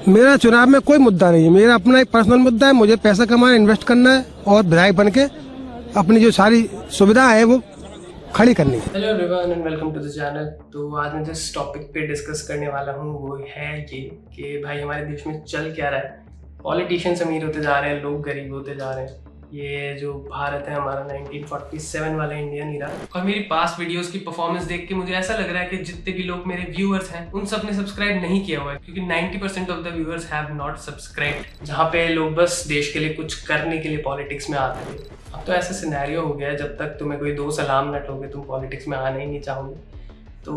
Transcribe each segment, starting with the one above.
मेरा चुनाव में कोई मुद्दा नहीं है, मेरा अपना एक पर्सनल मुद्दा है। मुझे पैसा कमाना, इन्वेस्ट करना है और विधायक बन के अपनी जो सारी सुविधा है वो खड़ी करनी है। Hello everyone and welcome to the channel. तो आज मैं जिस टॉपिक पे डिस्कस करने वाला हूँ वो है ये कि भाई हमारे देश में चल क्या रहा है। पॉलिटिशियंस अमीर होते जा रहे हैं, लोग गरीब होते जा रहे हैं। ये जो भारत है हमारा 1947 वाला इंडियन ईरा। और मेरी पास्ट वीडियोस की परफॉर्मेंस देख के मुझे ऐसा लग रहा है कि जितने भी लोग मेरे व्यूअर्स हैं उन सब ने सब्सक्राइब नहीं किया हुआ है, क्योंकि 90% of the viewers have not subscribed. जहाँ पे लोग बस देश के लिए कुछ करने के लिए पॉलिटिक्स में आते थे। अब तो ऐसा सिनेरियो हो गया है, जब तक तुम्हें कोई दो सलाम न ठोके तुम पॉलिटिक्स में आना ही नहीं चाहोगे। तो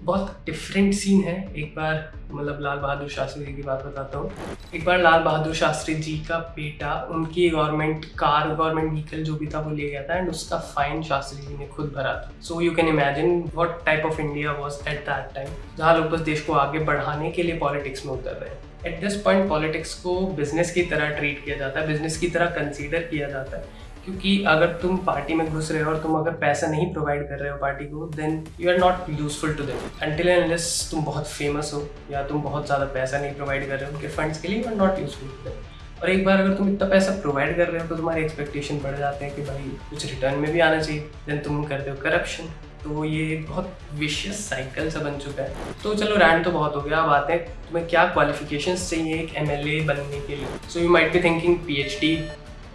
बहुत डिफरेंट सीन है। एक बार मतलब लाल बहादुर शास्त्री जी की बात बताता हूँ। एक बार लाल बहादुर शास्त्री जी का बेटा उनकी गवर्नमेंट व्हीकल जो भी था वो ले गया था एंड उसका फाइन शास्त्री जी ने खुद भरा था। So you can imagine what type of India was at that time, जहाँ लोग बस देश को आगे बढ़ाने के लिए पॉलिटिक्स में उतर रहे हैं। एट दिस पॉइंट पॉलिटिक्स को बिजनेस की तरह ट्रीट किया जाता है, बिजनेस की तरह कंसीडर किया जाता है। क्योंकि अगर तुम पार्टी में घुस रहे हो और तुम अगर पैसा नहीं प्रोवाइड कर रहे हो पार्टी को, then you are not useful to them until and unless तुम बहुत फेमस हो या तुम बहुत ज़्यादा पैसा नहीं प्रोवाइड कर रहे हो उनके फंड्स के लिए, you are not useful to them. और एक बार अगर तुम इतना पैसा प्रोवाइड कर रहे हो तो तुम्हारे एक्सपेक्टेशन बढ़ जाते हैं कि भाई कुछ रिटर्न में भी आना चाहिए। देन तुम करते हो करप्शन। तो ये एक बहुत विशियस साइकिल सा बन चुका है। तो चलो रैंड तो बहुत हो गया, अब आते हैं तुम्हें क्या क्वालिफिकेशंस चाहिए एक MLA बनने के लिए। So you might be thinking PhD,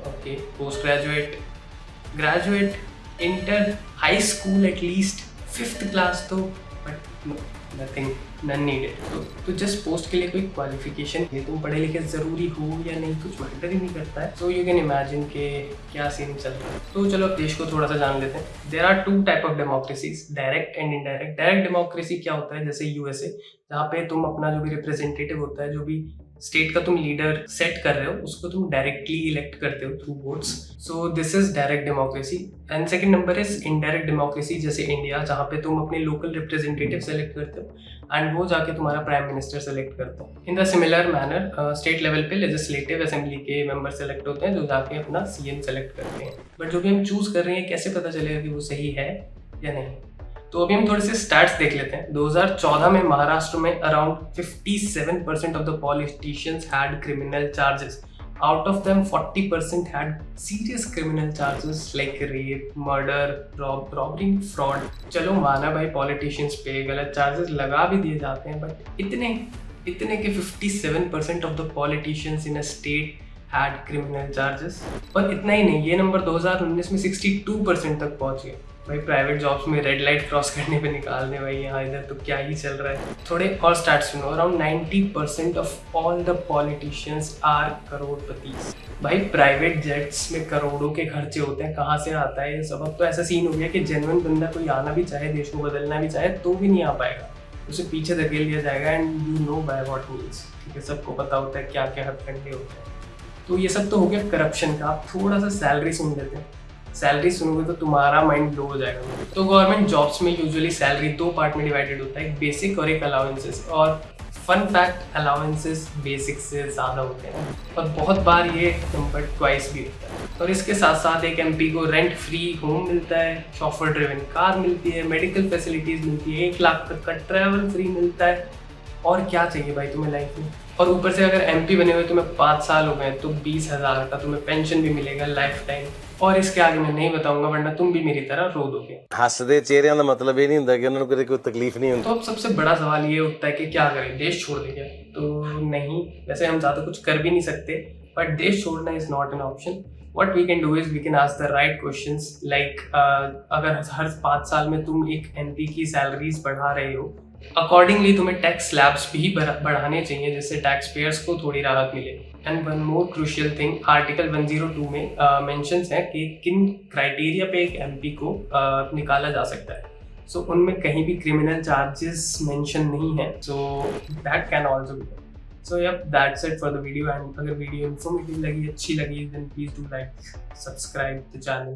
okay, post graduate, inter, high school, at least 5th class तो, बट नथिंग, नन नीडेड। तो जस्ट पोस्ट के लिए कोई क्वालिफिकेशन है, तुम पढ़े लिखे ज़रूरी हो या नहीं कुछ मैटर ही नहीं करता है। सो यू कैन इमेजिन के क्या सीन चल रहा है। तो चलो अब देश को थोड़ा सा जान लेते हैं। There are 2 type of democracies, direct and indirect. Direct democracy क्या होता है, जैसे USA, जहाँ पे तुम अपना जो भी रिप्रेजेंटेटिव होता है, जो भी स्टेट का तुम लीडर सेट कर रहे हो, उसको तुम डायरेक्टली इलेक्ट करते हो through votes. So this is direct democracy. And second number is indirect democracy, जैसे इंडिया, जहाँ पे तुम अपने लोकल रिप्रेजेंटेटिव सेलेक्ट करते हो एंड वो जाके तुम्हारा प्राइम मिनिस्टर सेलेक्ट करते हो। In the similar manner state level पे लेजिस्लेटिव असेंबली के मेंबर सेलेक्ट होते हैं, जो जाके अपना CM सेलेक्ट करते हैं। बट जो भी हम चूज कर रहे हैं कैसे पता चलेगा कि वो सही है या नहीं। तो अभी हम थोड़े से स्टैट्स देख लेते हैं। 2014 में महाराष्ट्र में around 57% of the politicians had criminal charges. Out of them 40% had serious criminal charges like rape, murder, robbery, fraud. चलो माना भाई पॉलिटिशियंस पे गलत चार्जेस लगा भी दिए जाते हैं, बट इतने के 57% of the politicians in a state had criminal charges. और इतना ही नहीं, ये नंबर 2019 में 62% तक पहुंच गया। भाई प्राइवेट जॉब्स में रेड लाइट क्रॉस करने पे निकालने, भाई यहाँ इधर तो क्या ही चल रहा है। थोड़े और स्टैट्स सुनो। Around 90% of all the politicians are करोड़पति। भाई प्राइवेट जेट्स में करोड़ों के खर्चे होते हैं, कहाँ से आता है ये सब। अब तो ऐसा सीन हो गया कि जेन्युइन बंदा कोई आना भी चाहे, देश को बदलना भी चाहे, तो भी नहीं आ पाएगा, उसे पीछे धकेल दिया जाएगा। And you know by what means, ठीक है, सबको पता होता है क्या क्या हथकंडे होते हैं। तो ये सब तो हो गया करप्शन का। आप थोड़ा सा सैलरी सुन लेते हैं। सैलरी सुनोगे तो तुम्हारा माइंड ब्लो हो जाएगा। तो गवर्नमेंट जॉब्स में यूजुअली सैलरी 2 पार्ट में डिवाइडेड होता है, एक बेसिक और एक अलाउंसेस। और फन फैक्ट, अलाउंसेस बेसिक से ज़्यादा होते हैं और बहुत बार ये नंबर ट्वाइस भी होता है। और इसके साथ साथ एक MP को रेंट फ्री होम मिलता है, शॉफर ड्रिवन कार मिलती है, मेडिकल फैसिलिटीज़ मिलती है, 1 लाख तक का ट्रैवल फ्री मिलता है। और क्या चाहिए भाई तुम्हें लाइफ में। और ऊपर से अगर MP बने हुए तुम्हें 5 साल हो गए तो 20,000 का तुम्हें पेंशन भी मिलेगा लाइफ टाइम। और इसके आगे मैं नहीं बताऊंगा वरना तुम भी मेरी तरह रो दोगे। हसदे चेहरिਆਂ ਦਾ मतलब ये नहीं ਹੁੰਦਾ कि उन्होंने कोई तकलीफ नहीं होती। तो अब सबसे बड़ा सवाल ये उठता है कि क्या करें, देश छोड़ दें क्या? तो नहीं, वैसे हम ज़्यादा कुछ कर भी नहीं सकते, बट देश छोड़ना is not an option. What we can do is we can ask the right questions like अगर हर 5 साल में तुम एक MP की सैलरीज बढ़ा रहे हो, अकॉर्डिंगली तुम्हें टैक्स स्लैब्स भी बढ़ाने चाहिए, जिससे टैक्स पेयर्स को थोड़ी राहत मिले। And one more crucial thing, article 102 में मेंशंस है कि किन क्राइटेरिया पे एक MP को निकाला जा सकता है। सो उनमें कहीं भी क्रिमिनल चार्जेस मेंशन नहीं है। So that can also be. So yep, that's it for the video. And अगर वीडियो इन्फॉर्मेटिव लगी, अच्छी लगी, then please do like, subscribe the channel.